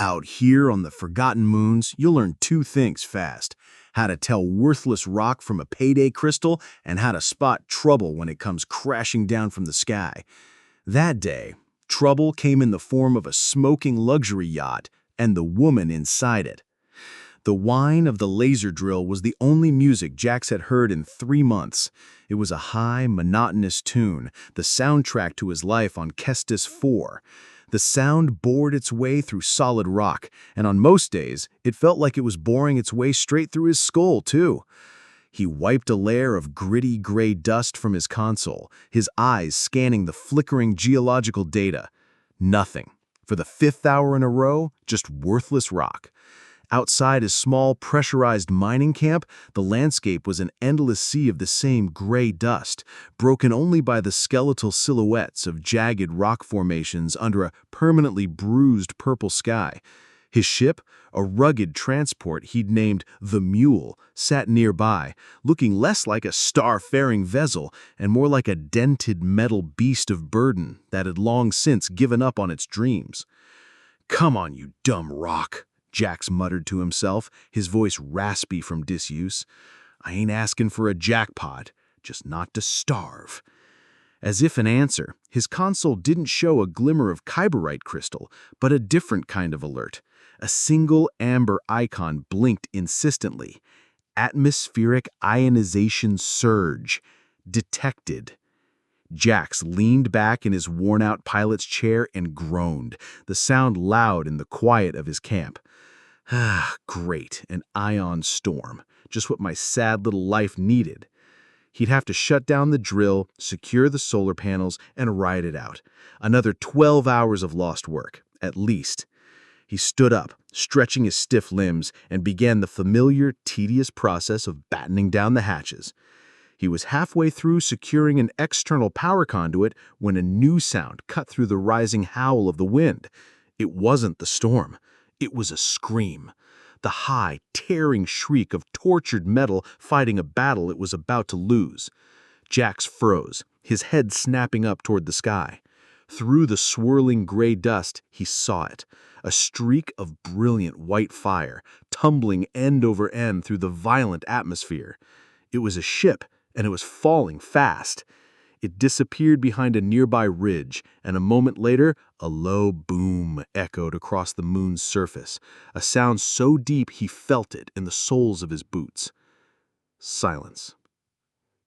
Out here on the Forgotten Moons, you'll learn two things fast: how to tell worthless rock from a payday crystal, and how to spot trouble when it comes crashing down from the sky. That day, trouble came in the form of a smoking luxury yacht and the woman inside it. The whine of the laser drill was the only music Jax had heard in 3 months. It was a high, monotonous tune, the soundtrack to his life on Kestis 4. The sound bored its way through solid rock, and on most days, it felt like it was boring its way straight through his skull, too. He wiped a layer of gritty gray dust from his console, his eyes scanning the flickering geological data. Nothing. For the 5th hour in a row, just worthless rock. Outside his small, pressurized mining camp, the landscape was an endless sea of the same gray dust, broken only by the skeletal silhouettes of jagged rock formations under a permanently bruised purple sky. His ship, a rugged transport he'd named the Mule, sat nearby, looking less like a star-faring vessel and more like a dented metal beast of burden that had long since given up on its dreams. "Come on, you dumb rock," Jax muttered to himself, his voice raspy from disuse. "I ain't asking for a jackpot, just not to starve." As if in answer, his console didn't show a glimmer of kyberite crystal, but a different kind of alert. A single amber icon blinked insistently. Atmospheric ionization surge. Detected. Jax leaned back in his worn-out pilot's chair and groaned, the sound loud in the quiet of his camp. Great, an ion storm. Just what my sad little life needed. He'd have to shut down the drill, secure the solar panels, and ride it out. Another 12 hours of lost work, at least. He stood up, stretching his stiff limbs, and began the familiar, tedious process of battening down the hatches. He was halfway through securing an external power conduit when a new sound cut through the rising howl of the wind. It wasn't the storm. It was a scream. The high, tearing shriek of tortured metal fighting a battle it was about to lose. Jax froze, his head snapping up toward the sky. Through the swirling gray dust, he saw it. A streak of brilliant white fire, tumbling end over end through the violent atmosphere. It was a ship, and it was falling fast. It disappeared behind a nearby ridge, and a moment later, a low boom echoed across the moon's surface, a sound so deep he felt it in the soles of his boots. Silence.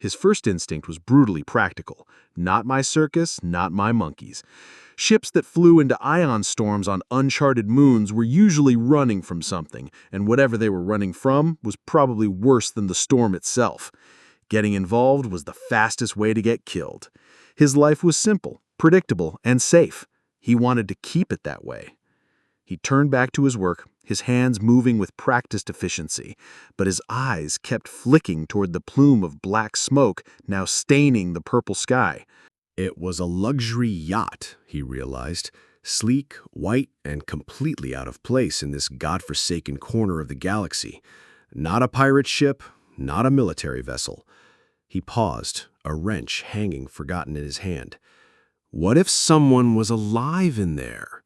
His first instinct was brutally practical. Not my circus, not my monkeys. Ships that flew into ion storms on uncharted moons were usually running from something, and whatever they were running from was probably worse than the storm itself. Getting involved was the fastest way to get killed. His life was simple, predictable, and safe. He wanted to keep it that way. He turned back to his work, his hands moving with practiced efficiency, but his eyes kept flicking toward the plume of black smoke now staining the purple sky. It was a luxury yacht, he realized, sleek, white, and completely out of place in this godforsaken corner of the galaxy. Not a pirate ship, not a military vessel. He paused, a wrench hanging forgotten in his hand. What if someone was alive in there?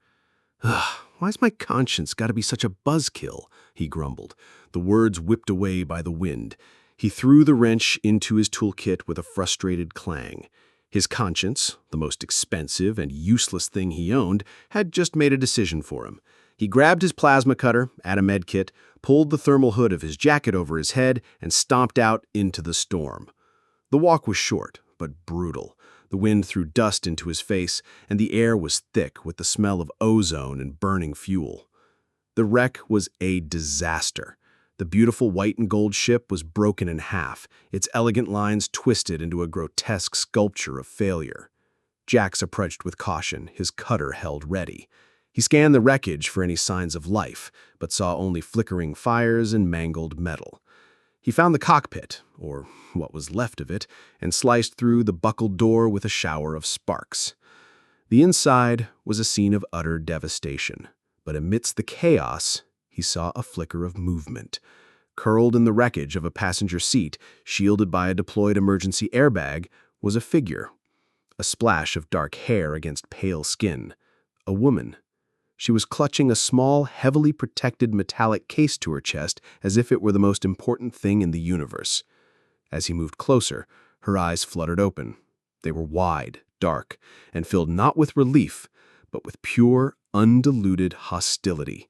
Why's my conscience got to be such a buzzkill? He grumbled, the words whipped away by the wind. He threw the wrench into his toolkit with a frustrated clang. His conscience, the most expensive and useless thing he owned, had just made a decision for him. He grabbed his plasma cutter, at a medkit, pulled the thermal hood of his jacket over his head, and stomped out into the storm. The walk was short, but brutal. The wind threw dust into his face, and the air was thick with the smell of ozone and burning fuel. The wreck was a disaster. The beautiful white and gold ship was broken in half, its elegant lines twisted into a grotesque sculpture of failure. Jax approached with caution, his cutter held ready. He scanned the wreckage for any signs of life, but saw only flickering fires and mangled metal. He found the cockpit, or what was left of it, and sliced through the buckled door with a shower of sparks. The inside was a scene of utter devastation, but amidst the chaos, he saw a flicker of movement. Curled in the wreckage of a passenger seat, shielded by a deployed emergency airbag, was a figure. A splash of dark hair against pale skin. A woman. She was clutching a small, heavily protected metallic case to her chest as if it were the most important thing in the universe. As he moved closer, her eyes fluttered open. They were wide, dark, and filled not with relief, but with pure, undiluted hostility.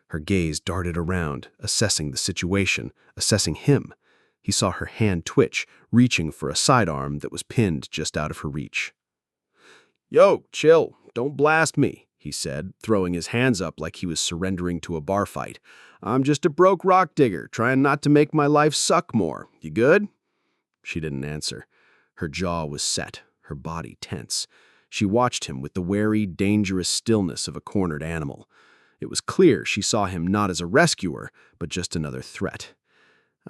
Her gaze darted around, assessing the situation, assessing him. He saw her hand twitch, reaching for a sidearm that was pinned just out of her reach. "Yo, chill, don't blast me," he said, throwing his hands up like he was surrendering to a bar fight. "I'm just a broke rock digger, trying not to make my life suck more. You good?" She didn't answer. Her jaw was set, her body tense. She watched him with the wary, dangerous stillness of a cornered animal. It was clear she saw him not as a rescuer, but just another threat.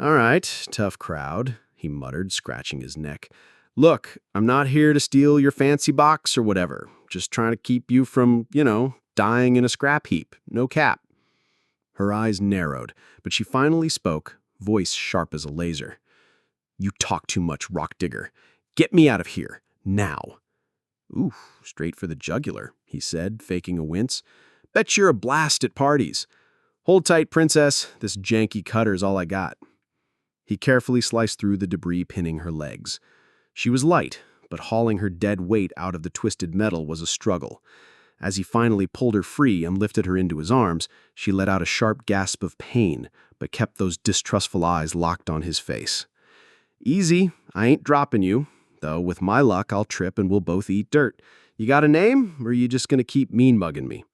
"All right, tough crowd," he muttered, scratching his neck. "Look, I'm not here to steal your fancy box or whatever. Just trying to keep you from, dying in a scrap heap. No cap." Her eyes narrowed, but she finally spoke, voice sharp as a laser. "You talk too much, rock digger. Get me out of here, now." "Ooh, straight for the jugular," he said, faking a wince. "Bet you're a blast at parties. Hold tight, princess. This janky cutter's all I got." He carefully sliced through the debris pinning her legs. She was light, but hauling her dead weight out of the twisted metal was a struggle. As he finally pulled her free and lifted her into his arms, she let out a sharp gasp of pain, but kept those distrustful eyes locked on his face. "Easy, I ain't dropping you. Though with my luck, I'll trip and we'll both eat dirt. You got a name, or are you just gonna keep mean-mugging me?"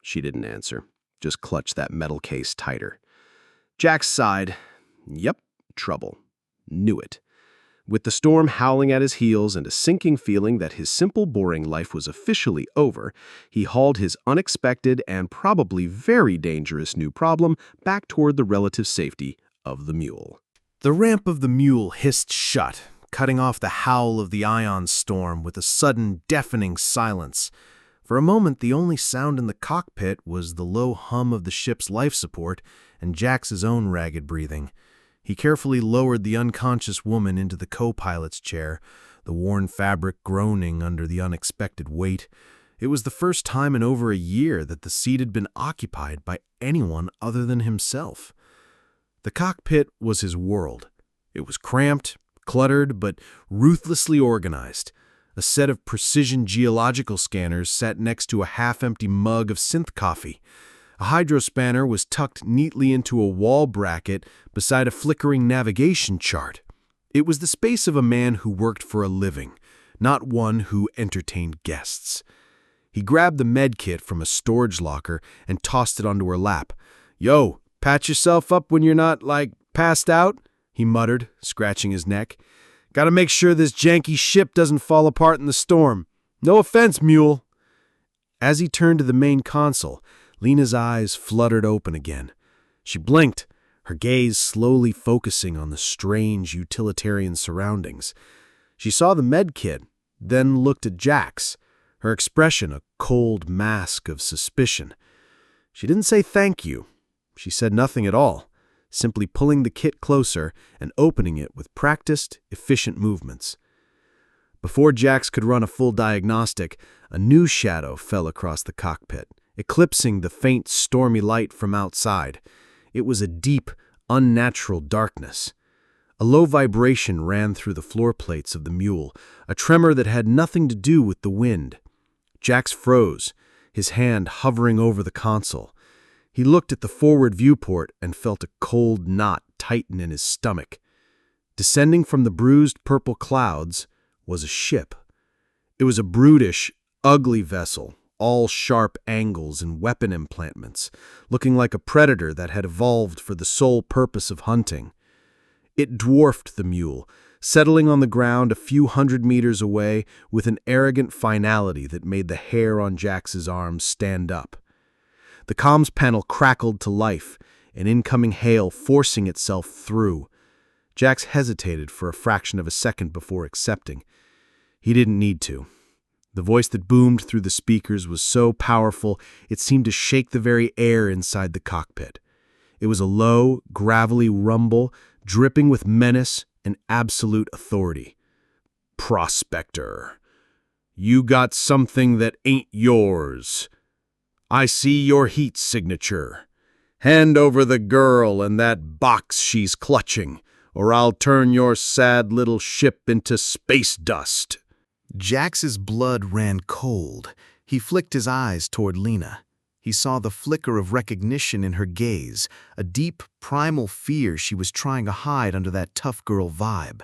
She didn't answer, just clutched that metal case tighter. Jax sighed. Yep, trouble. Knew it. With the storm howling at his heels and a sinking feeling that his simple, boring life was officially over, he hauled his unexpected and probably very dangerous new problem back toward the relative safety of the mule. The ramp of the mule hissed shut, cutting off the howl of the ion storm with a sudden, deafening silence. For a moment, the only sound in the cockpit was the low hum of the ship's life support and Jax's own ragged breathing. He carefully lowered the unconscious woman into the co-pilot's chair, the worn fabric groaning under the unexpected weight. It was the first time in over a year that the seat had been occupied by anyone other than himself. The cockpit was his world. It was cramped, cluttered, but ruthlessly organized. A set of precision geological scanners sat next to a half-empty mug of synth coffee. A hydrospanner was tucked neatly into a wall bracket beside a flickering navigation chart. It was the space of a man who worked for a living, not one who entertained guests. He grabbed the med kit from a storage locker and tossed it onto her lap. "Yo, patch yourself up when you're not, passed out," he muttered, scratching his neck. "Gotta make sure this janky ship doesn't fall apart in the storm. No offense, mule." As he turned to the main console, Lena's eyes fluttered open again. She blinked, her gaze slowly focusing on the strange utilitarian surroundings. She saw the med kit, then looked at Jax, her expression a cold mask of suspicion. She didn't say thank you. She said nothing at all, simply pulling the kit closer and opening it with practiced, efficient movements. Before Jax could run a full diagnostic, a new shadow fell across the cockpit, eclipsing the faint, stormy light from outside. It was a deep, unnatural darkness. A low vibration ran through the floor plates of the mule, a tremor that had nothing to do with the wind. Jax froze, his hand hovering over the console. He looked at the forward viewport and felt a cold knot tighten in his stomach. Descending from the bruised purple clouds was a ship. It was a brutish, ugly vessel, all sharp angles and weapon emplantments, looking like a predator that had evolved for the sole purpose of hunting. It dwarfed the mule, settling on the ground a few hundred meters away with an arrogant finality that made the hair on Jax's arms stand up. The comms panel crackled to life, an incoming hail forcing itself through. Jax hesitated for a fraction of a second before accepting. He didn't need to. The voice that boomed through the speakers was so powerful it seemed to shake the very air inside the cockpit. It was a low, gravelly rumble, dripping with menace and absolute authority. "Prospector, you got something that ain't yours. I see your heat signature. Hand over the girl and that box she's clutching, or I'll turn your sad little ship into space dust." Jax's blood ran cold. He flicked his eyes toward Lena. He saw the flicker of recognition in her gaze, a deep, primal fear she was trying to hide under that tough girl vibe.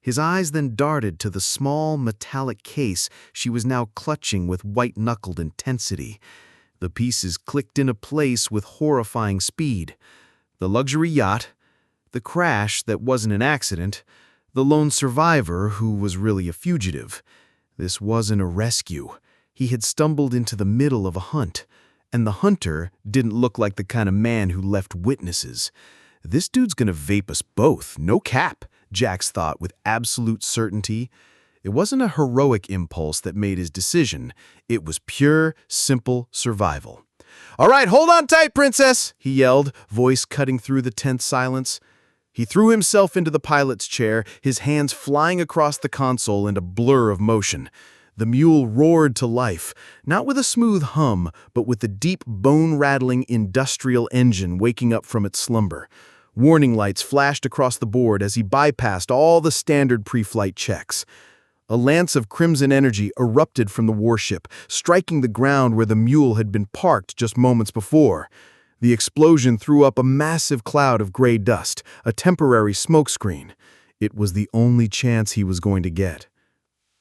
His eyes then darted to the small, metallic case she was now clutching with white-knuckled intensity. The pieces clicked into place with horrifying speed. The luxury yacht, the crash that wasn't an accident, the lone survivor who was really a fugitive. This wasn't a rescue. He had stumbled into the middle of a hunt, and the hunter didn't look like the kind of man who left witnesses. This dude's gonna vape us both, no cap, Jax thought with absolute certainty. It wasn't a heroic impulse that made his decision. It was pure, simple survival. "All right, hold on tight, princess," he yelled, voice cutting through the tense silence. He threw himself into the pilot's chair, his hands flying across the console in a blur of motion. The mule roared to life, not with a smooth hum, but with the deep, bone-rattling industrial engine waking up from its slumber. Warning lights flashed across the board as he bypassed all the standard pre-flight checks. A lance of crimson energy erupted from the warship, striking the ground where the mule had been parked just moments before. The explosion threw up a massive cloud of gray dust, a temporary smokescreen. It was the only chance he was going to get.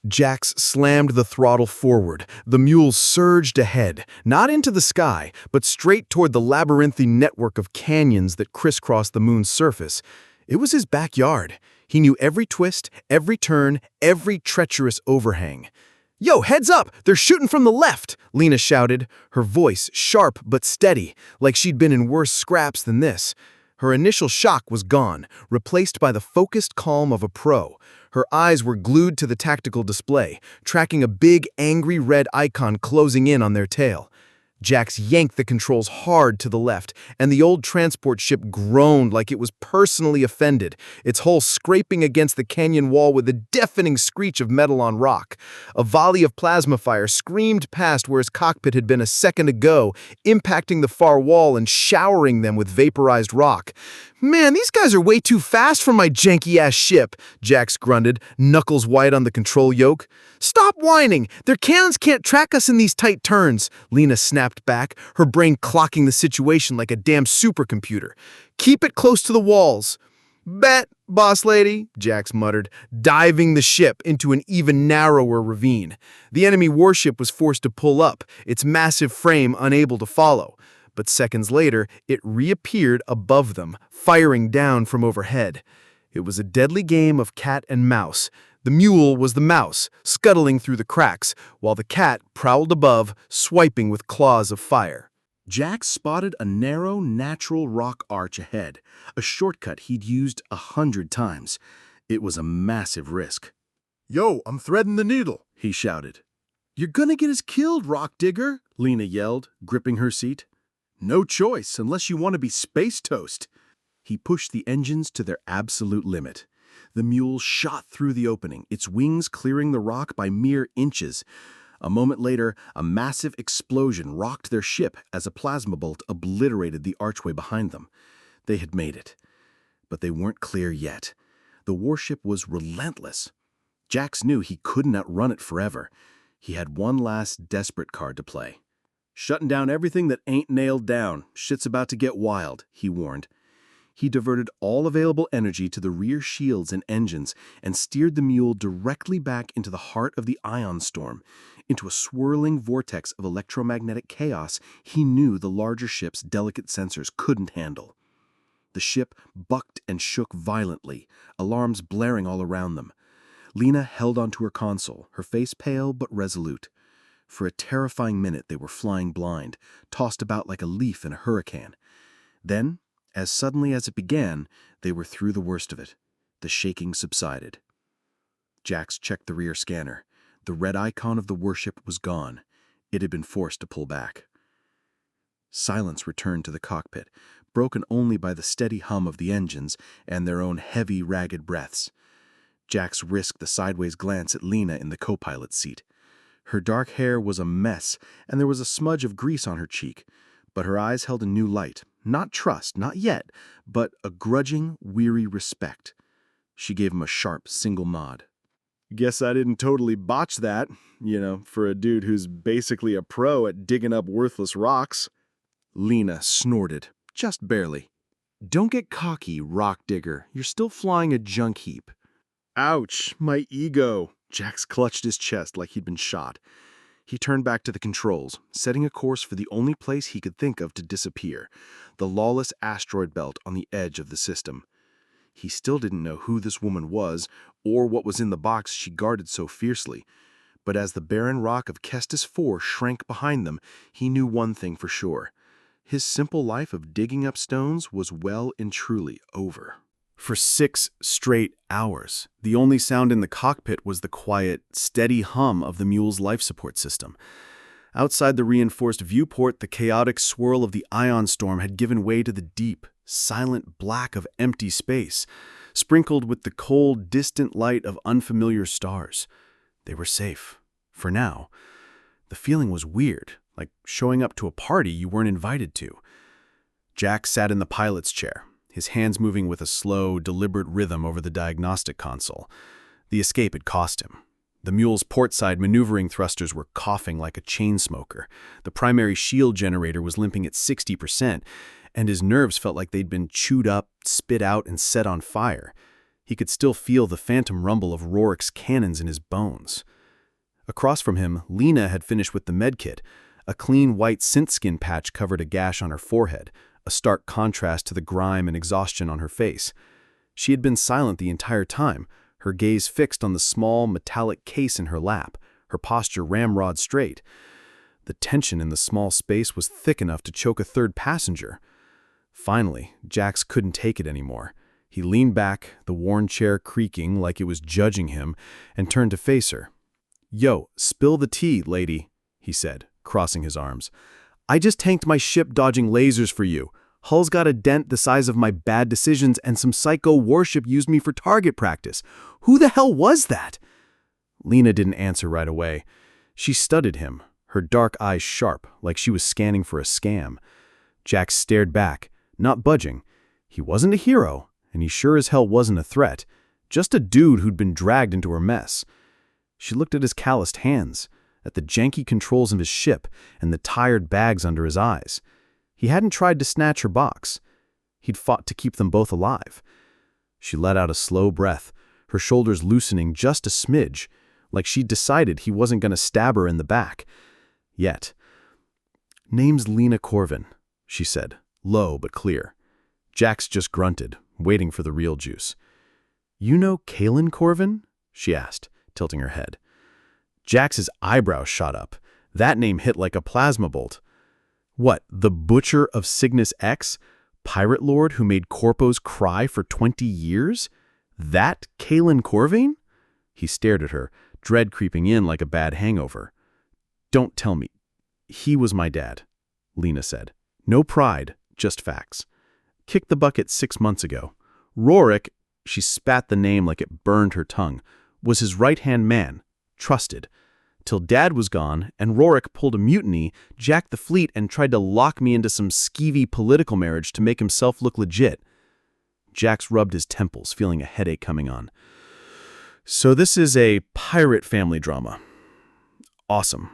Jax slammed the throttle forward. The mule surged ahead, not into the sky, but straight toward the labyrinthine network of canyons that crisscrossed the moon's surface. It was his backyard. He knew every twist, every turn, every treacherous overhang. "Yo, heads up! They're shooting from the left!" Lena shouted, her voice sharp but steady, like she'd been in worse scraps than this. Her initial shock was gone, replaced by the focused calm of a pro. Her eyes were glued to the tactical display, tracking a big, angry red icon closing in on their tail. Jax yanked the controls hard to the left, and the old transport ship groaned like it was personally offended, its hull scraping against the canyon wall with a deafening screech of metal on rock. A volley of plasma fire screamed past where his cockpit had been a second ago, impacting the far wall and showering them with vaporized rock. "Man, these guys are way too fast for my janky-ass ship," Jax grunted, knuckles white on the control yoke. "Stop whining! Their cannons can't track us in these tight turns," Lena snapped back, her brain clocking the situation like a damn supercomputer. "Keep it close to the walls." "Bet, boss lady," Jax muttered, diving the ship into an even narrower ravine. The enemy warship was forced to pull up, its massive frame unable to follow. But seconds later, it reappeared above them, firing down from overhead. It was a deadly game of cat and mouse. The mule was the mouse, scuttling through the cracks, while the cat prowled above, swiping with claws of fire. Jax spotted a narrow, natural rock arch ahead, a shortcut he'd used 100 times. It was a massive risk. "Yo, I'm threading the needle," he shouted. "You're gonna get us killed, rock digger," Lena yelled, gripping her seat. "No choice, unless you want to be space toast." He pushed the engines to their absolute limit. The mule shot through the opening, its wings clearing the rock by mere inches. A moment later, a massive explosion rocked their ship as a plasma bolt obliterated the archway behind them. They had made it. But they weren't clear yet. The warship was relentless. Jax knew he couldn't outrun it forever. He had one last desperate card to play. "Shutting down everything that ain't nailed down. Shit's about to get wild," he warned. He diverted all available energy to the rear shields and engines and steered the mule directly back into the heart of the ion storm, into a swirling vortex of electromagnetic chaos he knew the larger ship's delicate sensors couldn't handle. The ship bucked and shook violently, alarms blaring all around them. Lena held onto her console, her face pale but resolute. For a terrifying minute they were flying blind, tossed about like a leaf in a hurricane. Then, as suddenly as it began, they were through the worst of it. The shaking subsided. Jax checked the rear scanner. The red icon of the warship was gone. It had been forced to pull back. Silence returned to the cockpit, broken only by the steady hum of the engines and their own heavy, ragged breaths. Jax risked the sideways glance at Lena in the co-pilot's seat. Her dark hair was a mess, and there was a smudge of grease on her cheek. But her eyes held a new light. Not trust, not yet, but a grudging, weary respect. She gave him a sharp, single nod. Guess I didn't totally botch that, for a dude who's basically a pro at digging up worthless rocks. Lena snorted, just barely. Don't get cocky, rock digger. You're still flying a junk heap. Ouch, my ego. Jax clutched his chest like he'd been shot. He turned back to the controls, setting a course for the only place he could think of to disappear, the lawless asteroid belt on the edge of the system. He still didn't know who this woman was or what was in the box she guarded so fiercely. But as the barren rock of Kestis 4 shrank behind them, he knew one thing for sure. His simple life of digging up stones was well and truly over. For 6 straight hours, the only sound in the cockpit was the quiet, steady hum of the mule's life support system. Outside the reinforced viewport, the chaotic swirl of the ion storm had given way to the deep, silent black of empty space, sprinkled with the cold, distant light of unfamiliar stars. They were safe. For now. The feeling was weird, like showing up to a party you weren't invited to. Jack sat in the pilot's chair, his hands moving with a slow, deliberate rhythm over the diagnostic console. The escape had cost him. The mule's portside maneuvering thrusters were coughing like a chain smoker. The primary shield generator was limping at 60%, and his nerves felt like they'd been chewed up, spit out, and set on fire. He could still feel the phantom rumble of Rorik's cannons in his bones. Across from him, Lena had finished with the medkit. A clean white synth-skin patch covered a gash on her forehead, a stark contrast to the grime and exhaustion on her face. She had been silent the entire time, her gaze fixed on the small, metallic case in her lap, her posture ramrod straight. The tension in the small space was thick enough to choke a third passenger. Finally, Jax couldn't take it anymore. He leaned back, the worn chair creaking like it was judging him, and turned to face her. "Yo, spill the tea, lady," he said, crossing his arms. "I just tanked my ship dodging lasers for you. Hull's got a dent the size of my bad decisions, and some psycho warship used me for target practice. Who the hell was that?" Lena didn't answer right away. She studied him, her dark eyes sharp, like she was scanning for a scam. Jack stared back, not budging. He wasn't a hero, and he sure as hell wasn't a threat. Just a dude who'd been dragged into her mess. She looked at his calloused hands, at the janky controls of his ship, and the tired bags under his eyes. He hadn't tried to snatch her box. He'd fought to keep them both alive. She let out a slow breath, her shoulders loosening just a smidge, like she'd decided he wasn't going to stab her in the back. Yet. "Name's Lena Corvin," she said, low but clear. Jax just grunted, waiting for the real juice. "You know Kaelin Corvin?" she asked, tilting her head. Jax's eyebrows shot up. That name hit like a plasma bolt. What, the Butcher of Cygnus X? Pirate lord who made corpos cry for 20 years? That Kaelin Corvin? He stared at her, dread creeping in like a bad hangover. "Don't tell me. He was my dad," Lena said. "No pride, just facts. Kicked the bucket 6 months ago. Rorik," she spat the name like it burned her tongue, "was his right-hand man, trusted. Till Dad was gone, and Rorik pulled a mutiny, jacked the fleet, and tried to lock me into some skeevy political marriage to make himself look legit." Jax rubbed his temples, feeling a headache coming on. "So this is a pirate family drama. Awesome.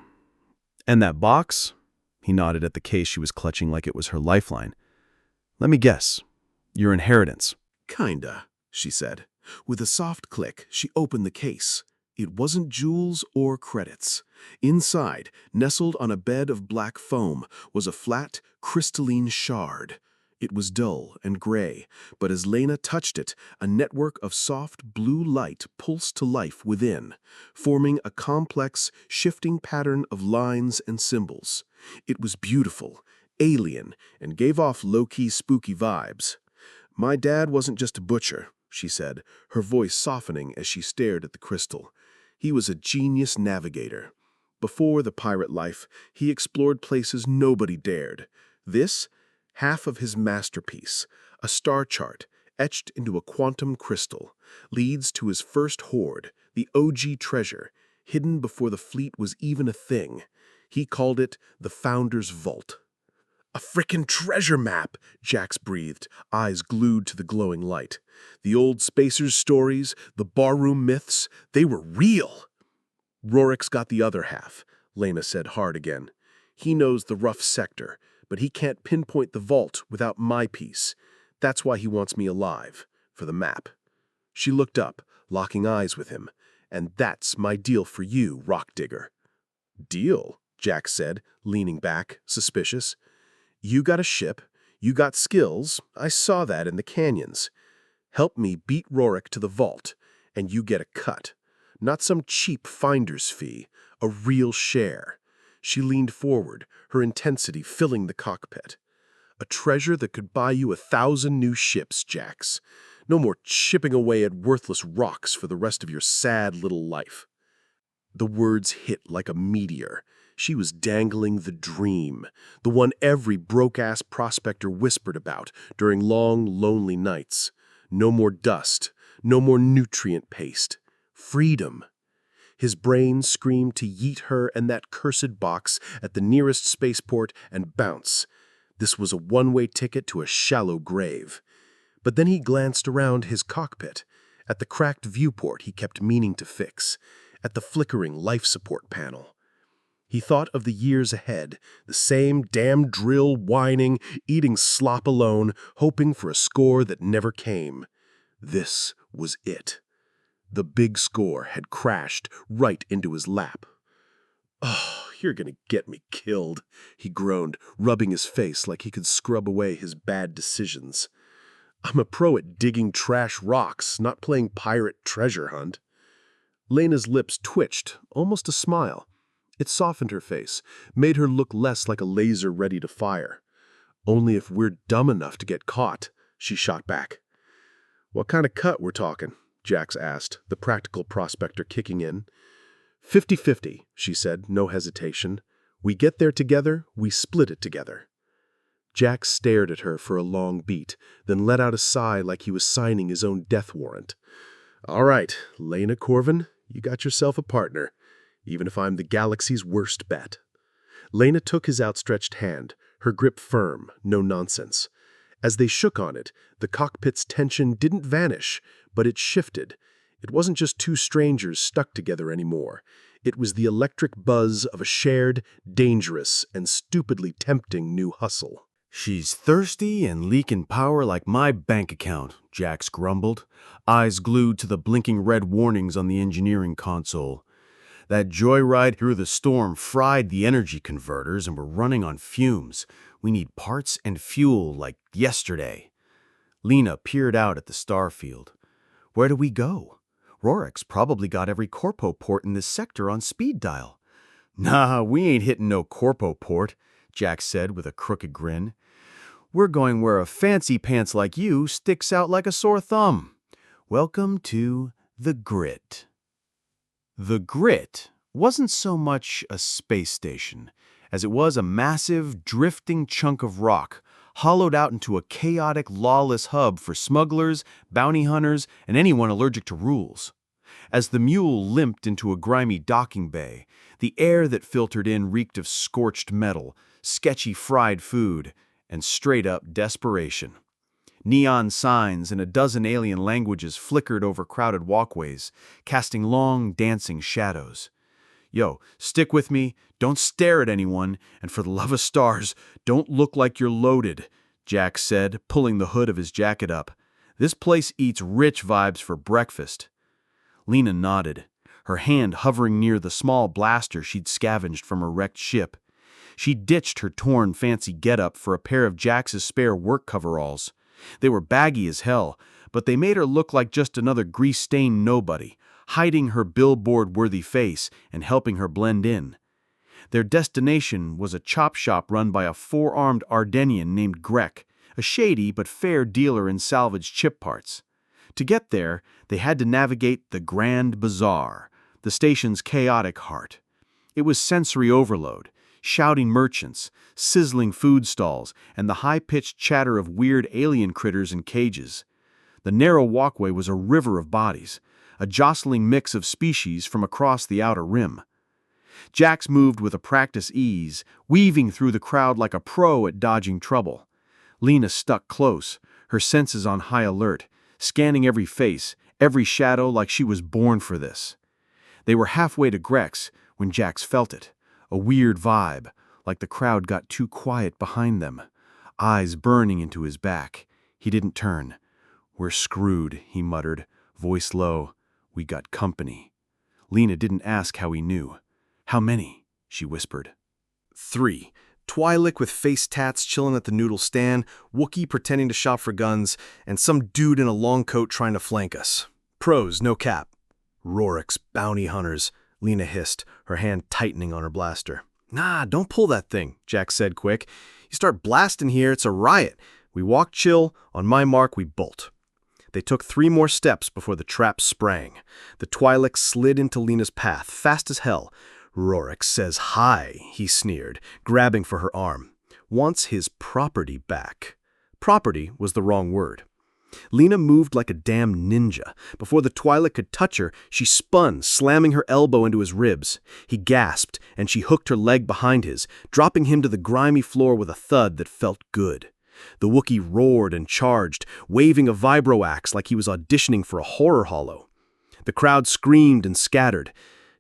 And that box?" He nodded at the case she was clutching like it was her lifeline. "Let me guess. Your inheritance." "Kinda," she said. With a soft click, she opened the case. It wasn't jewels or credits. Inside, nestled on a bed of black foam, was a flat, crystalline shard. It was dull and gray, but as Lena touched it, a network of soft blue light pulsed to life within, forming a complex, shifting pattern of lines and symbols. It was beautiful, alien, and gave off low-key spooky vibes. "My dad wasn't just a butcher," she said, her voice softening as she stared at the crystal. "He was a genius navigator. Before the pirate life, he explored places nobody dared. This, half of his masterpiece, a star chart etched into a quantum crystal, leads to his first hoard, the OG treasure, hidden before the fleet was even a thing. He called it the Founder's Vault. "A frickin' treasure map," Jax breathed, eyes glued to the glowing light. The old Spacers' stories, the barroom myths, they were real. "Rorik's got the other half," Lena said hard again. "He knows the rough sector, but he can't pinpoint the vault without my piece. That's why he wants me alive, for the map." She looked up, locking eyes with him. "And that's my deal for you, Rock Digger." "Deal?" Jax said, leaning back, suspicious. "You got a ship, you got skills, I saw that in the canyons. Help me beat Rorik to the vault, and you get a cut. Not some cheap finder's fee, a real share." She leaned forward, her intensity filling the cockpit. "A treasure that could buy you 1,000 new ships, Jax. No more chipping away at worthless rocks for the rest of your sad little life." The words hit like a meteor. She was dangling the dream, the one every broke-ass prospector whispered about during long, lonely nights. No more dust, no more nutrient paste. Freedom. His brain screamed to yeet her and that cursed box at the nearest spaceport and bounce. This was a one-way ticket to a shallow grave. But then he glanced around his cockpit, at the cracked viewport he kept meaning to fix, at the flickering life support panel. He thought of the years ahead, the same damn drill whining, eating slop alone, hoping for a score that never came. This was it. The big score had crashed right into his lap. "Oh, you're gonna get me killed," he groaned, rubbing his face like he could scrub away his bad decisions. "I'm a pro at digging trash rocks, not playing pirate treasure hunt." Lena's lips twitched, almost a smile. It softened her face, made her look less like a laser ready to fire. "Only if we're dumb enough to get caught," she shot back. "What kind of cut we're talking?" Jax asked, the practical prospector kicking in. 50-50, she said, no hesitation. "We get there together, we split it together." Jax stared at her for a long beat, then let out a sigh like he was signing his own death warrant. "All right, Lena Corvin, you got yourself a partner, even if I'm the galaxy's worst bet." Lena took his outstretched hand, her grip firm, no nonsense. As they shook on it, the cockpit's tension didn't vanish, but it shifted. It wasn't just two strangers stuck together anymore. It was the electric buzz of a shared, dangerous, and stupidly tempting new hustle. "She's thirsty and leaking power like my bank account," Jax grumbled, eyes glued to the blinking red warnings on the engineering console. "That joyride through the storm fried the energy converters and we're running on fumes. We need parts and fuel like yesterday." Lena peered out at the starfield. "Where do we go? Rorik's probably got every corpo port in this sector on speed dial." "Nah, we ain't hitting no corpo port," Jack said with a crooked grin. "We're going where a fancy pants like you sticks out like a sore thumb. Welcome to the Grit." The Grit wasn't so much a space station as it was a massive, drifting chunk of rock, hollowed out into a chaotic, lawless hub for smugglers, bounty hunters, and anyone allergic to rules. As the mule limped into a grimy docking bay, the air that filtered in reeked of scorched metal, sketchy fried food, and straight-up desperation. Neon signs in a dozen alien languages flickered over crowded walkways, casting long, dancing shadows. "Yo, stick with me, don't stare at anyone, and for the love of stars, don't look like you're loaded," Jack said, pulling the hood of his jacket up. "This place eats rich vibes for breakfast." Lena nodded, her hand hovering near the small blaster she'd scavenged from a wrecked ship. She ditched her torn fancy getup for a pair of Jax's spare work coveralls. They were baggy as hell, but they made her look like just another grease-stained nobody, hiding her billboard-worthy face and helping her blend in. Their destination was a chop shop run by a four-armed Ardenian named Grek, a shady but fair dealer in salvaged chip parts. To get there, they had to navigate the Grand Bazaar, the station's chaotic heart. It was sensory overload, shouting merchants, sizzling food stalls, and the high-pitched chatter of weird alien critters in cages. The narrow walkway was a river of bodies, a jostling mix of species from across the outer rim. Jax moved with a practiced ease, weaving through the crowd like a pro at dodging trouble. Lena stuck close, her senses on high alert, scanning every face, every shadow like she was born for this. They were halfway to Grex when Jax felt it, a weird vibe, like the crowd got too quiet behind them, eyes burning into his back. He didn't turn. "We're screwed," he muttered, voice low. "We got company." Lena didn't ask how he knew. "How many?" she whispered. 3. Twi'lek with face tats chilling at the noodle stand, Wookiee pretending to shop for guns, and some dude in a long coat trying to flank us. Pros, no cap. Rorik's bounty hunters, Lena hissed, her hand tightening on her blaster. "Nah, don't pull that thing," Jack said quick. "You start blasting here, it's a riot. We walk chill, on my mark we bolt." They took 3 more steps before the trap sprang. The Twi'lek slid into Lena's path, fast as hell. "Rorik says hi," he sneered, grabbing for her arm. "Wants his property back." Property was the wrong word. Lena moved like a damn ninja. Before the Twi'lek could touch her, she spun, slamming her elbow into his ribs. He gasped, and she hooked her leg behind his, dropping him to the grimy floor with a thud that felt good. The Wookiee roared and charged, waving a vibro-axe like he was auditioning for a horror holo. The crowd screamed and scattered.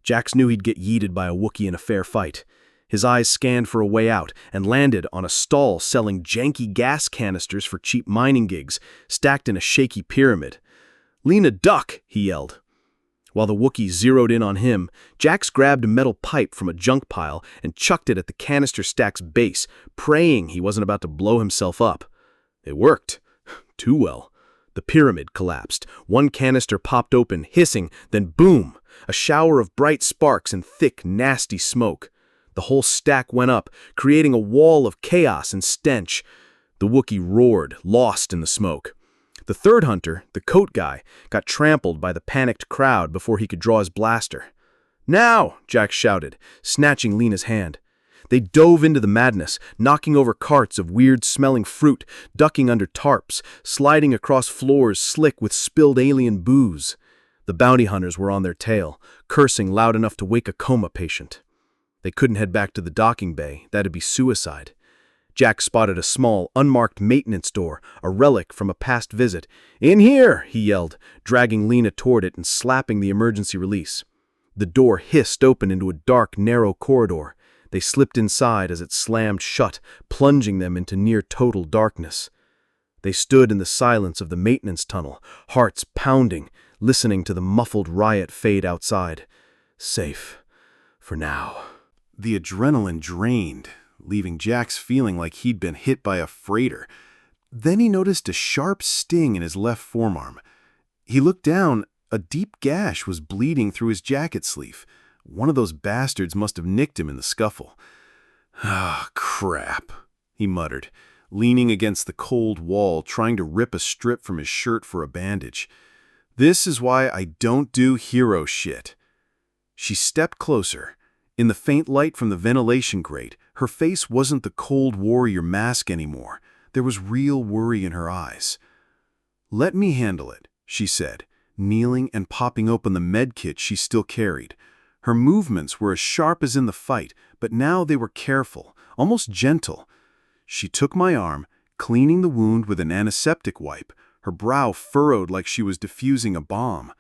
Jax knew he'd get yeeted by a Wookiee in a fair fight. His eyes scanned for a way out and landed on a stall selling janky gas canisters for cheap mining gigs, stacked in a shaky pyramid. "Lena, duck!" he yelled. While the Wookiee zeroed in on him, Jax grabbed a metal pipe from a junk pile and chucked it at the canister stack's base, praying he wasn't about to blow himself up. It worked. Too well. The pyramid collapsed. One canister popped open, hissing, then boom! A shower of bright sparks and thick, nasty smoke. The whole stack went up, creating a wall of chaos and stench. The Wookiee roared, lost in the smoke. The third hunter, the coat guy, got trampled by the panicked crowd before he could draw his blaster. "Now!" Jack shouted, snatching Lena's hand. They dove into the madness, knocking over carts of weird-smelling fruit, ducking under tarps, sliding across floors slick with spilled alien booze. The bounty hunters were on their tail, cursing loud enough to wake a coma patient. They couldn't head back to the docking bay. That'd be suicide. Jack spotted a small, unmarked maintenance door, a relic from a past visit. "In here!" he yelled, dragging Lena toward it and slapping the emergency release. The door hissed open into a dark, narrow corridor. They slipped inside as it slammed shut, plunging them into near-total darkness. They stood in the silence of the maintenance tunnel, hearts pounding, listening to the muffled riot fade outside. Safe. For now. The adrenaline drained, leaving Jax feeling like he'd been hit by a freighter. Then he noticed a sharp sting in his left forearm. He looked down. A deep gash was bleeding through his jacket sleeve. One of those bastards must have nicked him in the scuffle. "Ah, crap," he muttered, leaning against the cold wall, trying to rip a strip from his shirt for a bandage. "This is why I don't do hero shit." She stepped closer. In the faint light from the ventilation grate, her face wasn't the cold warrior mask anymore. There was real worry in her eyes. "Let me handle it," she said, kneeling and popping open the med kit she still carried. Her movements were as sharp as in the fight, but now they were careful, almost gentle. She took my arm, cleaning the wound with an antiseptic wipe, her brow furrowed like she was diffusing a bomb.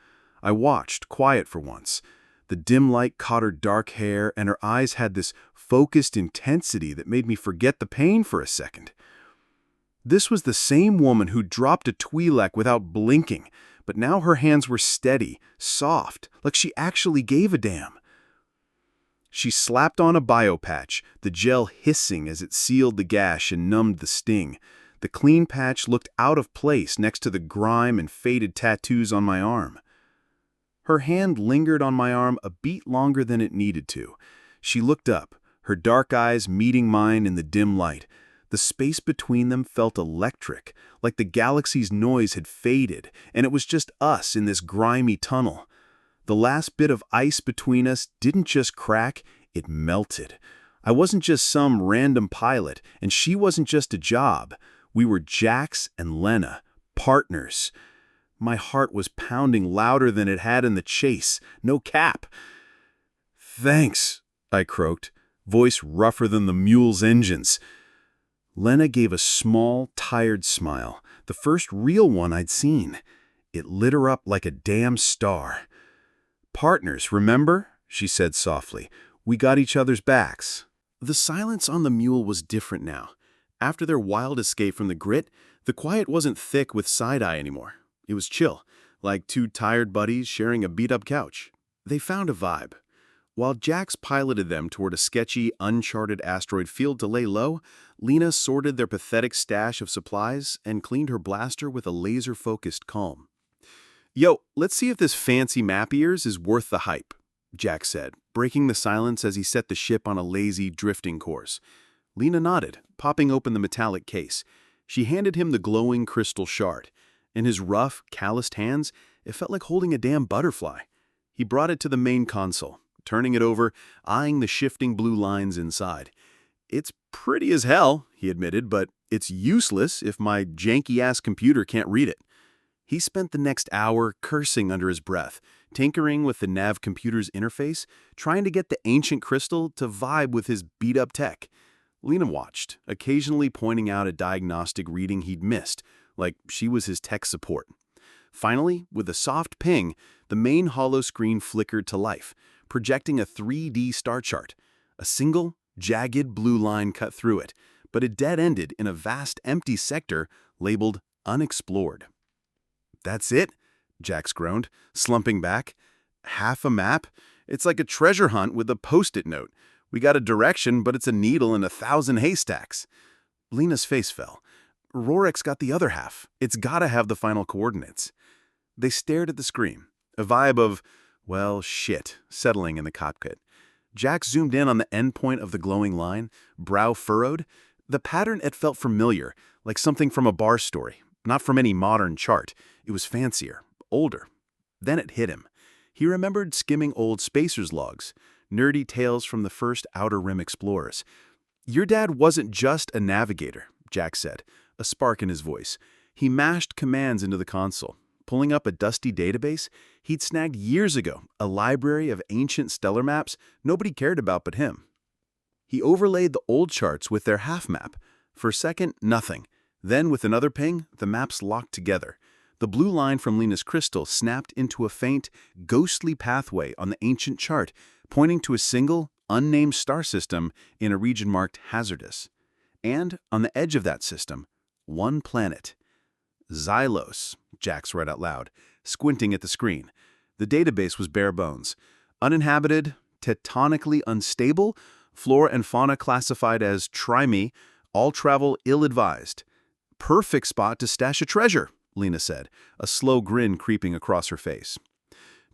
I watched, quiet for once. The dim light caught her dark hair, and her eyes had this focused intensity that made me forget the pain for a second. This was the same woman who dropped a Twi'lek without blinking, but now her hands were steady, soft, like she actually gave a damn. She slapped on a biopatch, the gel hissing as it sealed the gash and numbed the sting. The clean patch looked out of place next to the grime and faded tattoos on my arm. Her hand lingered on my arm a beat longer than it needed to. She looked up, her dark eyes meeting mine in the dim light. The space between them felt electric, like the galaxy's noise had faded, and it was just us in this grimy tunnel. The last bit of ice between us didn't just crack, it melted. I wasn't just some random pilot, and she wasn't just a job. We were Jax and Lena, partners. My heart was pounding louder than it had in the chase. No cap. "Thanks," I croaked, voice rougher than the mule's engines. Lena gave a small, tired smile, the first real one I'd seen. It lit her up like a damn star. "Partners, remember?" she said softly. "We got each other's backs." The silence on the mule was different now. After their wild escape from the grit, the quiet wasn't thick with side-eye anymore. It was chill, like two tired buddies sharing a beat-up couch. They found a vibe. While Jax piloted them toward a sketchy, uncharted asteroid field to lay low, Lena sorted their pathetic stash of supplies and cleaned her blaster with a laser-focused calm. "Yo, let's see if this fancy map of yours is worth the hype," Jax said, breaking the silence as he set the ship on a lazy, drifting course. Lena nodded, popping open the metallic case. She handed him the glowing crystal shard. In his rough, calloused hands, it felt like holding a damn butterfly. He brought it to the main console, turning it over, eyeing the shifting blue lines inside. "It's pretty as hell," he admitted, "but it's useless if my janky-ass computer can't read it." He spent the next hour cursing under his breath, tinkering with the nav computer's interface, trying to get the ancient crystal to vibe with his beat-up tech. Lena watched, occasionally pointing out a diagnostic reading he'd missed, like she was his tech support. Finally, with a soft ping, the main hollow screen flickered to life, projecting a 3D star chart. A single, jagged blue line cut through it, but it dead-ended in a vast empty sector labeled unexplored. "That's it?" Jax groaned, slumping back. "Half a map? It's like a treasure hunt with a post-it note. We got a direction, but it's a needle in 1,000 haystacks." Lena's face fell. "Rorek's got the other half. It's gotta have the final coordinates." They stared at the screen, a vibe of, well, shit, settling in the cockpit. Jax zoomed in on the endpoint of the glowing line, brow furrowed. The pattern had felt familiar, like something from a bar story, not from any modern chart. It was fancier, older. Then it hit him. He remembered skimming old Spacer's logs, nerdy tales from the first Outer Rim explorers. "Your dad wasn't just a navigator," Jax said, a spark in his voice. He mashed commands into the console, pulling up a dusty database he'd snagged years ago, a library of ancient stellar maps nobody cared about but him. He overlaid the old charts with their half map. For a second, nothing. Then, with another ping, the maps locked together. The blue line from Lena's crystal snapped into a faint, ghostly pathway on the ancient chart, pointing to a single, unnamed star system in a region marked hazardous. And, on the edge of that system, one planet. "Xylos," Jax read out loud, squinting at the screen. The database was bare bones. Uninhabited, tectonically unstable, flora and fauna classified as try-me, all travel ill-advised. "Perfect spot to stash a treasure," Lena said, a slow grin creeping across her face.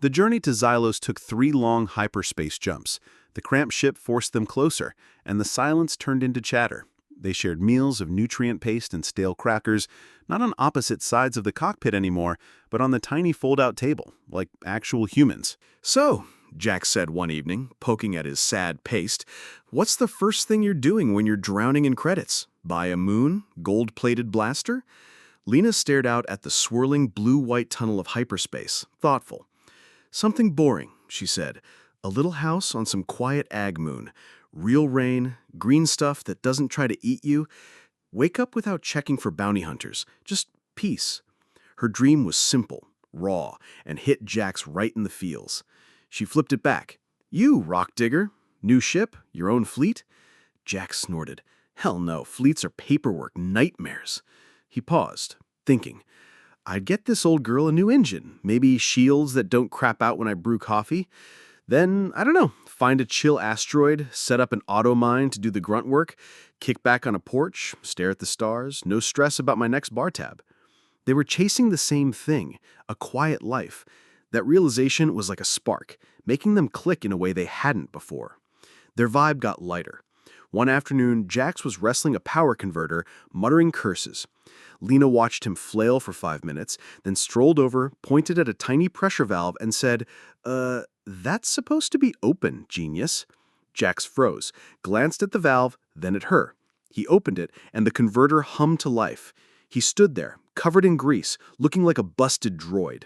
The journey to Xylos took 3 long hyperspace jumps. The cramped ship forced them closer, and the silence turned into chatter. They shared meals of nutrient paste and stale crackers, not on opposite sides of the cockpit anymore, but on the tiny fold-out table, like actual humans. "So," Jack said one evening, poking at his sad paste, "what's the first thing you're doing when you're drowning in credits? Buy a moon, gold-plated blaster?" Lena stared out at the swirling blue-white tunnel of hyperspace, thoughtful. "Something boring," she said. "A little house on some quiet ag moon. Real rain, green stuff that doesn't try to eat you. Wake up without checking for bounty hunters. Just peace." Her dream was simple, raw, and hit Jax right in the feels. She flipped it back. "You, rock digger. New ship? Your own fleet?" Jax snorted. "Hell no, fleets are paperwork nightmares." He paused, thinking. "I'd get this old girl a new engine, maybe shields that don't crap out when I brew coffee. Then, I don't know, find a chill asteroid, set up an auto mine to do the grunt work, kick back on a porch, stare at the stars, no stress about my next bar tab." They were chasing the same thing, a quiet life. That realization was like a spark, making them click in a way they hadn't before. Their vibe got lighter. One afternoon, Jax was wrestling a power converter, muttering curses. Lena watched him flail for 5 minutes, then strolled over, pointed at a tiny pressure valve, and said, "That's supposed to be open, genius." Jax froze, glanced at the valve, then at her. He opened it, and the converter hummed to life. He stood there, covered in grease, looking like a busted droid.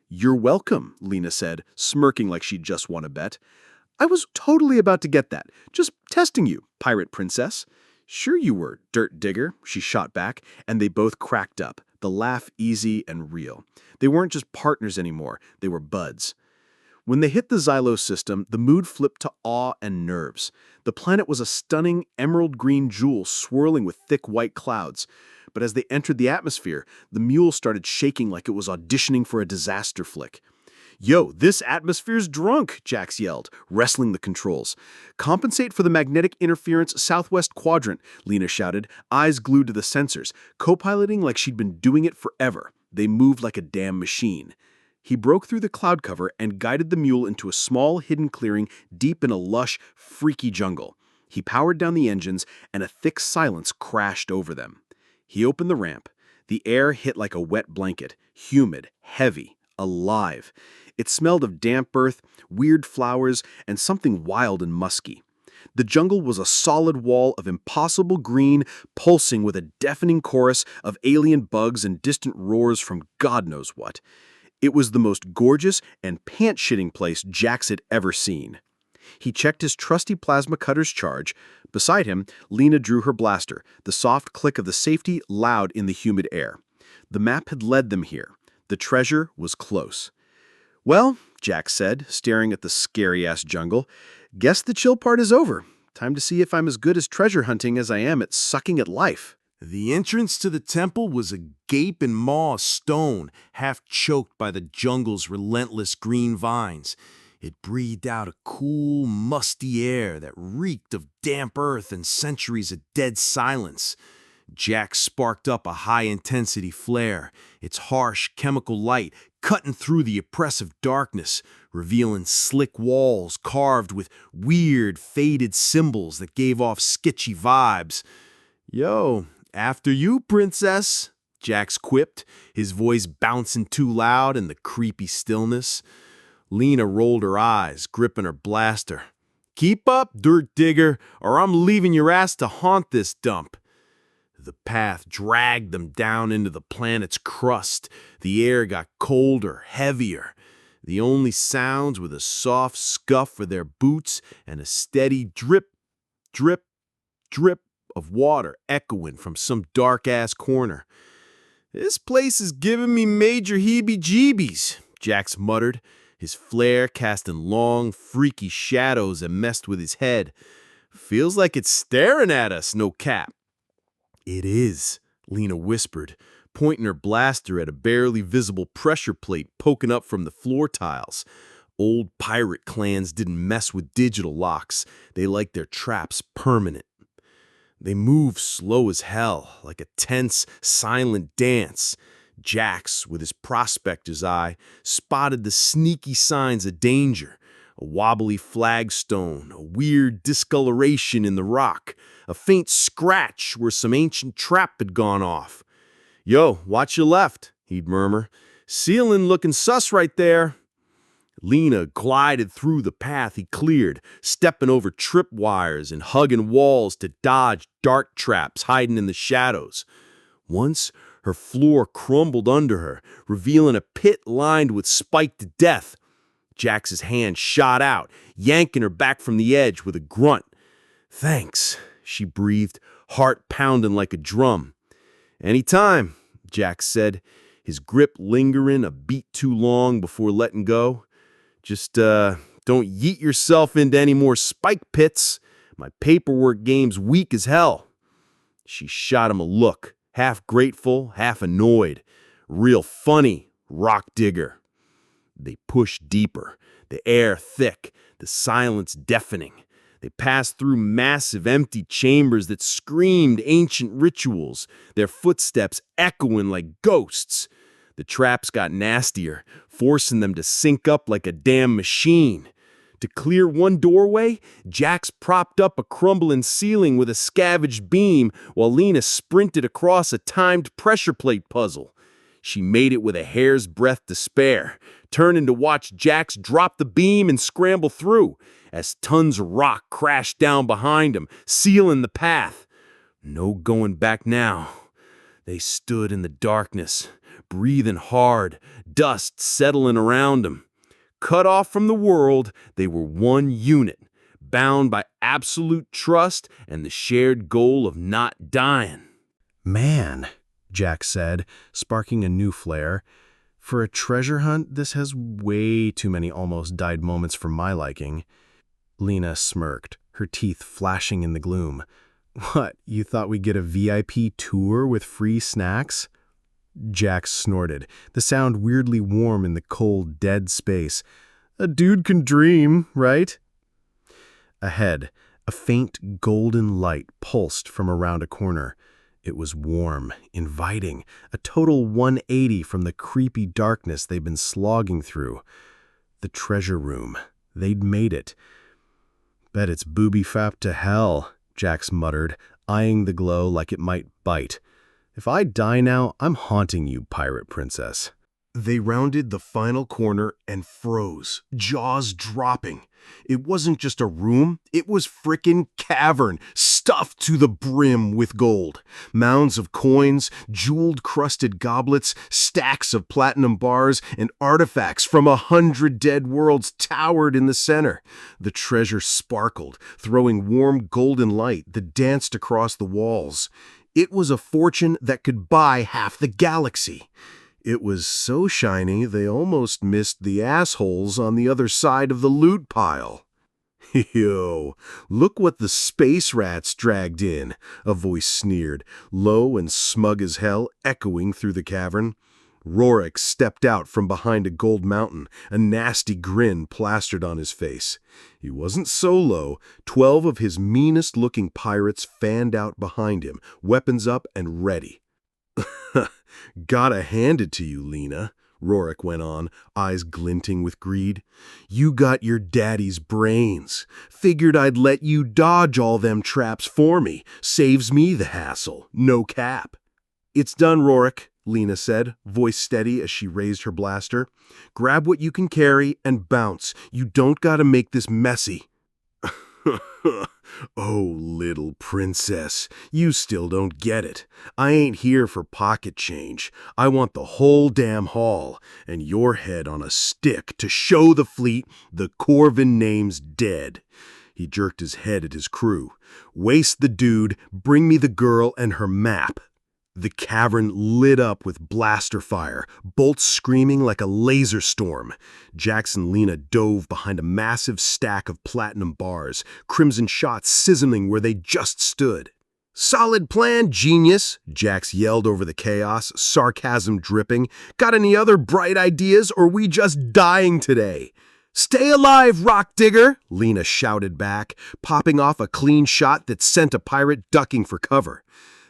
"You're welcome," Lena said, smirking like she'd just won a bet. "I was totally about to get that. Just testing you, pirate princess." "Sure you were, dirt digger," she shot back, and they both cracked up, the laugh easy and real. They weren't just partners anymore, they were buds. When they hit the Xylo system, the mood flipped to awe and nerves. The planet was a stunning emerald green jewel swirling with thick white clouds. But as they entered the atmosphere, the mule started shaking like it was auditioning for a disaster flick. "Yo, this atmosphere's drunk," Jax yelled, wrestling the controls. "Compensate for the magnetic interference southwest quadrant," Lena shouted, eyes glued to the sensors, co-piloting like she'd been doing it forever. They moved like a damn machine. He broke through the cloud cover and guided the mule into a small hidden clearing deep in a lush, freaky jungle. He powered down the engines, and a thick silence crashed over them. He opened the ramp. The air hit like a wet blanket, humid, heavy, alive. It smelled of damp earth, weird flowers, and something wild and musky. The jungle was a solid wall of impossible green, pulsing with a deafening chorus of alien bugs and distant roars from God knows what. It was the most gorgeous and pants-shitting place Jax had ever seen. He checked his trusty plasma cutter's charge. Beside him, Lena drew her blaster, the soft click of the safety loud in the humid air. The map had led them here. The treasure was close. "Well," Jax said, staring at the scary-ass jungle, "guess the chill part is over. Time to see if I'm as good at treasure hunting as I am at sucking at life." The entrance to the temple was a gaping maw of stone, half choked by the jungle's relentless green vines. It breathed out a cool, musty air that reeked of damp earth and centuries of dead silence. Jack sparked up a high-intensity flare, its harsh chemical light cutting through the oppressive darkness, revealing slick walls carved with weird, faded symbols that gave off sketchy vibes. "Yo, after you, princess," Jax quipped, his voice bouncing too loud in the creepy stillness. Lena rolled her eyes, gripping her blaster. "Keep up, dirt digger, or I'm leaving your ass to haunt this dump." The path dragged them down into the planet's crust. The air got colder, heavier. The only sounds were the soft scuff of their boots and a steady drip, drip, drip of water echoing from some dark-ass corner. "This place is giving me major heebie-jeebies," Jax muttered, his flare casting long, freaky shadows that messed with his head. "Feels like it's staring at us, no cap." "It is," Lena whispered, pointing her blaster at a barely visible pressure plate poking up from the floor tiles. Old pirate clans didn't mess with digital locks. They liked their traps permanent. They moved slow as hell, like a tense, silent dance. Jax, with his prospector's eye, spotted the sneaky signs of danger. A wobbly flagstone, a weird discoloration in the rock, a faint scratch where some ancient trap had gone off. "Yo, watch your left," he'd murmur. "Ceiling looking sus right there." Lena glided through the path he cleared, stepping over tripwires and hugging walls to dodge dart traps hiding in the shadows. Once, her floor crumbled under her, revealing a pit lined with spiked death. Jax's hand shot out, yanking her back from the edge with a grunt. "Thanks," she breathed, heart pounding like a drum. "Anytime," Jax said, his grip lingering a beat too long before letting go. "Just, don't yeet yourself into any more spike pits. My paperwork game's weak as hell." She shot him a look, half grateful, half annoyed. "Real funny, rock digger." They pushed deeper, the air thick, the silence deafening. They passed through massive empty chambers that screamed ancient rituals, their footsteps echoing like ghosts. The traps got nastier, forcing them to sync up like a damn machine. To clear one doorway, Jax propped up a crumbling ceiling with a scavenged beam while Lena sprinted across a timed pressure plate puzzle. She made it with a hair's breadth to spare, turning to watch Jax drop the beam and scramble through as tons of rock crashed down behind him, sealing the path. No going back now. They stood in the darkness, breathing hard, dust settling around them. Cut off from the world, they were one unit, bound by absolute trust and the shared goal of not dying. Man, Jack said, sparking a new flare. For a treasure hunt, this has way too many almost died moments for my liking. Lena smirked, her teeth flashing in the gloom. What, you thought we'd get a VIP tour with free snacks? Jack snorted, the sound weirdly warm in the cold, dead space. A dude can dream, right? Ahead, a faint golden light pulsed from around a corner. It was warm, inviting, a total 180 from the creepy darkness they'd been slogging through. The treasure room. They'd made it. Bet it's booby-fapped to hell, Jax muttered, eyeing the glow like it might bite. If I die now, I'm haunting you, pirate princess. They rounded the final corner and froze, jaws dropping. It wasn't just a room, it was frickin' cavern, stuffed to the brim with gold. Mounds of coins, jeweled-crusted goblets, stacks of platinum bars, and artifacts from 100 dead worlds towered in the center. The treasure sparkled, throwing warm golden light that danced across the walls. It was a fortune that could buy half the galaxy. It was so shiny they almost missed the assholes on the other side of the loot pile. Yo, look what the space rats dragged in, a voice sneered, low and smug as hell, echoing through the cavern. Rorik stepped out from behind a gold mountain, a nasty grin plastered on his face. He wasn't solo. 12 of his meanest-looking pirates fanned out behind him, weapons up and ready. Gotta hand it to you, Lena, Rorik went on, eyes glinting with greed. You got your daddy's brains. Figured I'd let you dodge all them traps for me. Saves me the hassle. No cap. It's done, Rorik, Lena said, voice steady as she raised her blaster. Grab what you can carry and bounce. You don't gotta make this messy. Oh, little princess, you still don't get it. I ain't here for pocket change. I want the whole damn haul, and your head on a stick to show the fleet the Corvin name's dead. He jerked his head at his crew. Waste the dude, bring me the girl and her map. The cavern lit up with blaster fire, bolts screaming like a laser storm. Jax and Lena dove behind a massive stack of platinum bars, crimson shots sizzling where they just stood. Solid plan, genius, Jax yelled over the chaos, sarcasm dripping. Got any other bright ideas, or we just dying today? Stay alive, rock digger, Lena shouted back, popping off a clean shot that sent a pirate ducking for cover.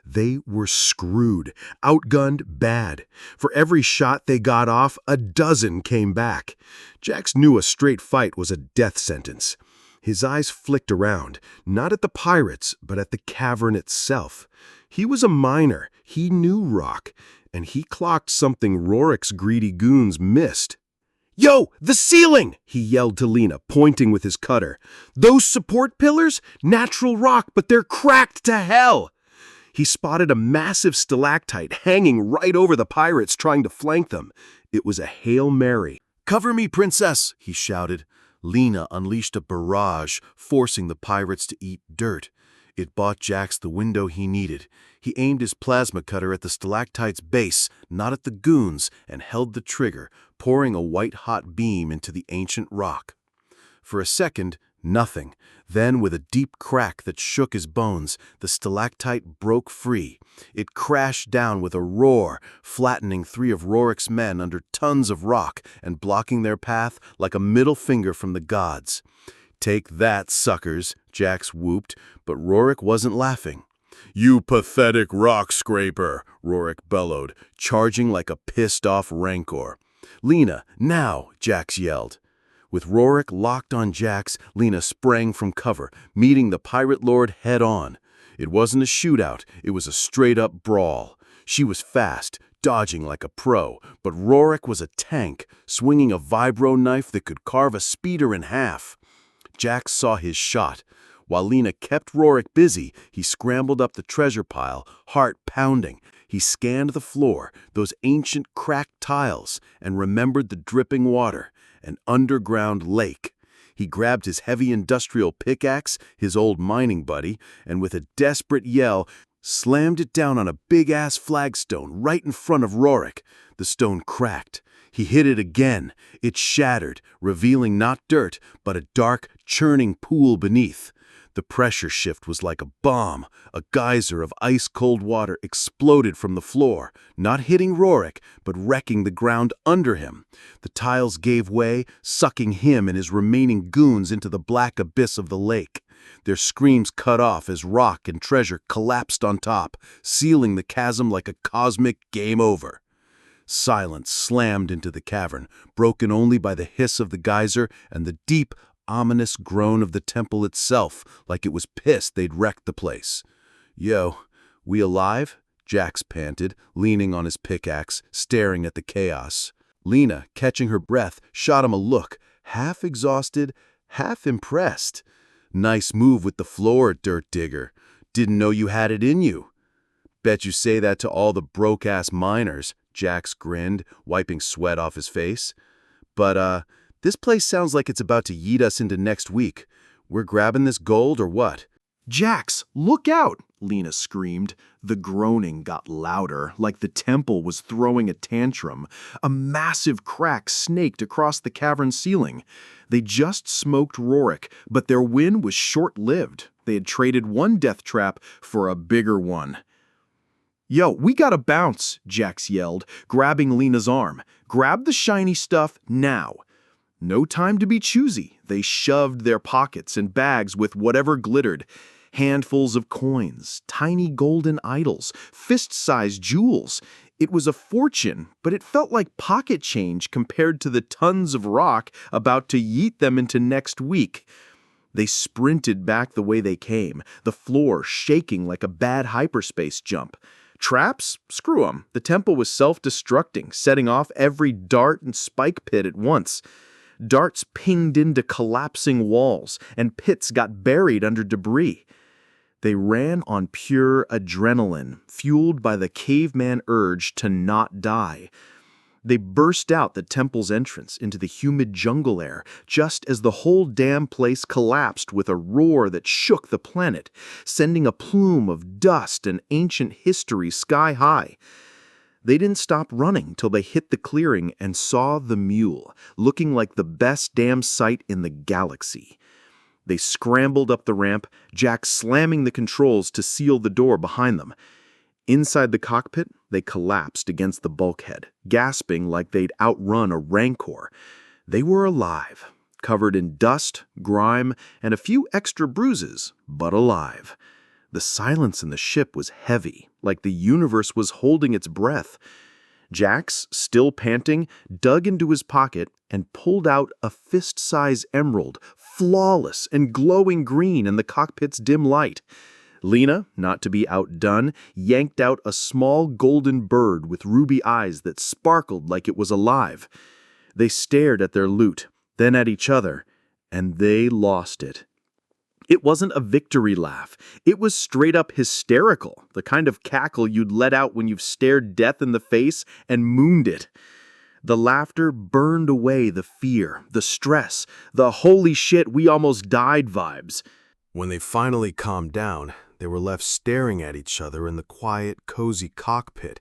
They were screwed, outgunned bad. For every shot they got off, a dozen came back. Jax knew a straight fight was a death sentence. His eyes flicked around, not at the pirates, but at the cavern itself. He was a miner, he knew rock, and he clocked something Rorik's greedy goons missed. Yo, the ceiling, he yelled to Lena, pointing with his cutter. Those support pillars? Natural rock, but they're cracked to hell. He spotted a massive stalactite hanging right over the pirates trying to flank them. It was a Hail Mary. Cover me, princess, he shouted. Lena unleashed a barrage, forcing the pirates to eat dirt. It bought Jax the window he needed. He aimed his plasma cutter at the stalactite's base, not at the goons, and held the trigger, pouring a white-hot beam into the ancient rock. For a second, nothing. Then, with a deep crack that shook his bones, the stalactite broke free. It crashed down with a roar, flattening 3 of Rorik's men under tons of rock and blocking their path like a middle finger from the gods. Take that, suckers, Jax whooped, but Rorik wasn't laughing. You pathetic rock scraper, Rorik bellowed, charging like a pissed-off rancor. Lena, now, Jax yelled. With Rorik locked on Jax, Lena sprang from cover, meeting the pirate lord head-on. It wasn't a shootout, it was a straight-up brawl. She was fast, dodging like a pro, but Rorik was a tank, swinging a vibro knife that could carve a speeder in half. Jax saw his shot. While Lena kept Rorik busy, he scrambled up the treasure pile, heart pounding. He scanned the floor, those ancient cracked tiles, and remembered the dripping water, an underground lake. He grabbed his heavy industrial pickaxe, his old mining buddy, and with a desperate yell, slammed it down on a big-ass flagstone right in front of Rorik. The stone cracked. He hit it again. It shattered, revealing not dirt, but a dark, churning pool beneath. The pressure shift was like a bomb. A geyser of ice-cold water exploded from the floor, not hitting Rorik, but wrecking the ground under him. The tiles gave way, sucking him and his remaining goons into the black abyss of the lake. Their screams cut off as rock and treasure collapsed on top, sealing the chasm like a cosmic game over. Silence slammed into the cavern, broken only by the hiss of the geyser and the deep, ominous groan of the temple itself, like it was pissed they'd wrecked the place. "Yo, we alive?" Jax panted, leaning on his pickaxe, staring at the chaos. Lena, catching her breath, shot him a look, half exhausted, half impressed. "Nice move with the floor, dirt digger. Didn't know you had it in you." "Bet you say that to all the broke-ass miners," Jax grinned, wiping sweat off his face. "But, this place sounds like it's about to yeet us into next week. We're grabbing this gold or what?" "Jax, look out!" Lena screamed. The groaning got louder, like the temple was throwing a tantrum. A massive crack snaked across the cavern ceiling. They just smoked Rorik, but their win was short-lived. They had traded one death trap for a bigger one. "Yo, we gotta bounce," Jax yelled, grabbing Lena's arm. "Grab the shiny stuff now." No time to be choosy. They shoved their pockets and bags with whatever glittered. Handfuls of coins, tiny golden idols, fist-sized jewels. It was a fortune, but it felt like pocket change compared to the tons of rock about to yeet them into next week. They sprinted back the way they came, the floor shaking like a bad hyperspace jump. Traps? Screw 'em. The temple was self-destructing, setting off every dart and spike pit at once. Darts pinged into collapsing walls, and pits got buried under debris. They ran on pure adrenaline, fueled by the caveman urge to not die. They burst out the temple's entrance into the humid jungle air, just as the whole damn place collapsed with a roar that shook the planet, sending a plume of dust and ancient history sky high. They didn't stop running till they hit the clearing and saw the mule, looking like the best damn sight in the galaxy. They scrambled up the ramp, Jack slamming the controls to seal the door behind them. Inside the cockpit, they collapsed against the bulkhead, gasping like they'd outrun a rancor. They were alive, covered in dust, grime, and a few extra bruises, but alive. The silence in the ship was heavy, like the universe was holding its breath. Jax, still panting, dug into his pocket and pulled out a fist-size emerald, flawless and glowing green in the cockpit's dim light. Lena, not to be outdone, yanked out a small golden bird with ruby eyes that sparkled like it was alive. They stared at their loot, then at each other, and they lost it. It wasn't a victory laugh. It was straight up hysterical, the kind of cackle you'd let out when you've stared death in the face and mooned it. The laughter burned away the fear, the stress, the holy shit we almost died vibes. When they finally calmed down, they were left staring at each other in the quiet, cozy cockpit.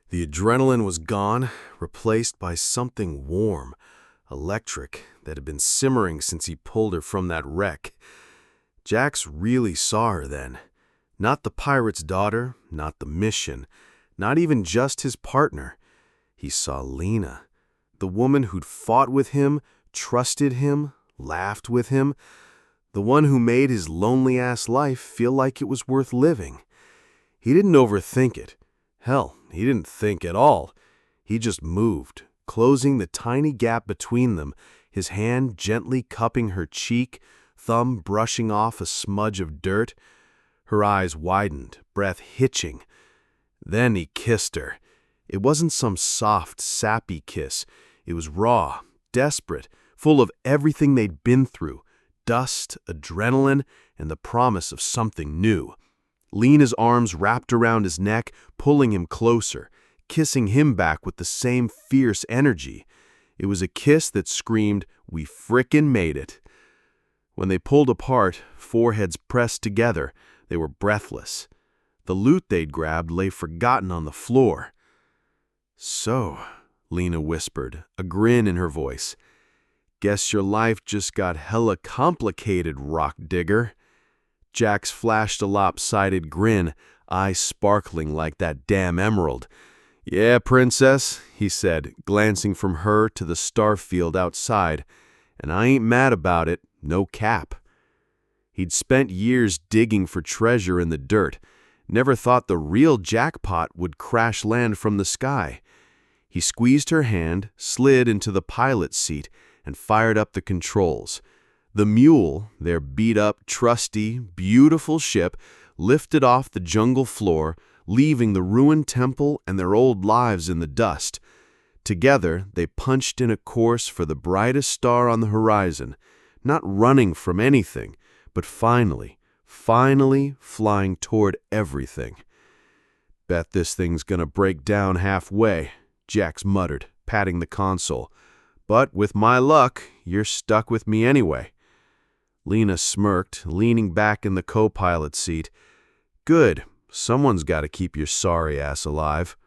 The adrenaline was gone, replaced by something warm, electric, that had been simmering since he pulled her from that wreck. Jax really saw her then. Not the pirate's daughter, not the mission, not even just his partner. He saw Lena, the woman who'd fought with him, trusted him, laughed with him, the one who made his lonely-ass life feel like it was worth living. He didn't overthink it. Hell, he didn't think at all. He just moved, closing the tiny gap between them, his hand gently cupping her cheek, thumb brushing off a smudge of dirt. Her eyes widened, breath hitching. Then he kissed her. It wasn't some soft, sappy kiss. It was raw, desperate, full of everything they'd been through. dust, adrenaline, and the promise of something new. Lena's arms wrapped around his neck, pulling him closer, kissing him back with the same fierce energy. It was a kiss that screamed, "We frickin' made it." When they pulled apart, foreheads pressed together, they were breathless. The loot they'd grabbed lay forgotten on the floor. "So," Lena whispered, a grin in her voice, "guess your life just got hella complicated, rock digger." Jax flashed a lopsided grin, eyes sparkling like that damn emerald. "Yeah, princess," he said, glancing from her to the star field outside, "and I ain't mad about it, no cap." He'd spent years digging for treasure in the dirt, never thought the real jackpot would crash land from the sky. He squeezed her hand, slid into the pilot's seat, and fired up the controls. The mule, their beat-up, trusty, beautiful ship, lifted off the jungle floor, leaving the ruined temple and their old lives in the dust. Together, they punched in a course for the brightest star on the horizon, not running from anything, but finally flying toward everything. "Bet this thing's gonna break down halfway," Jax muttered, patting the console. "But with my luck, you're stuck with me anyway." Lena smirked, leaning back in the co-pilot seat. "Good. Someone's got to keep your sorry ass alive."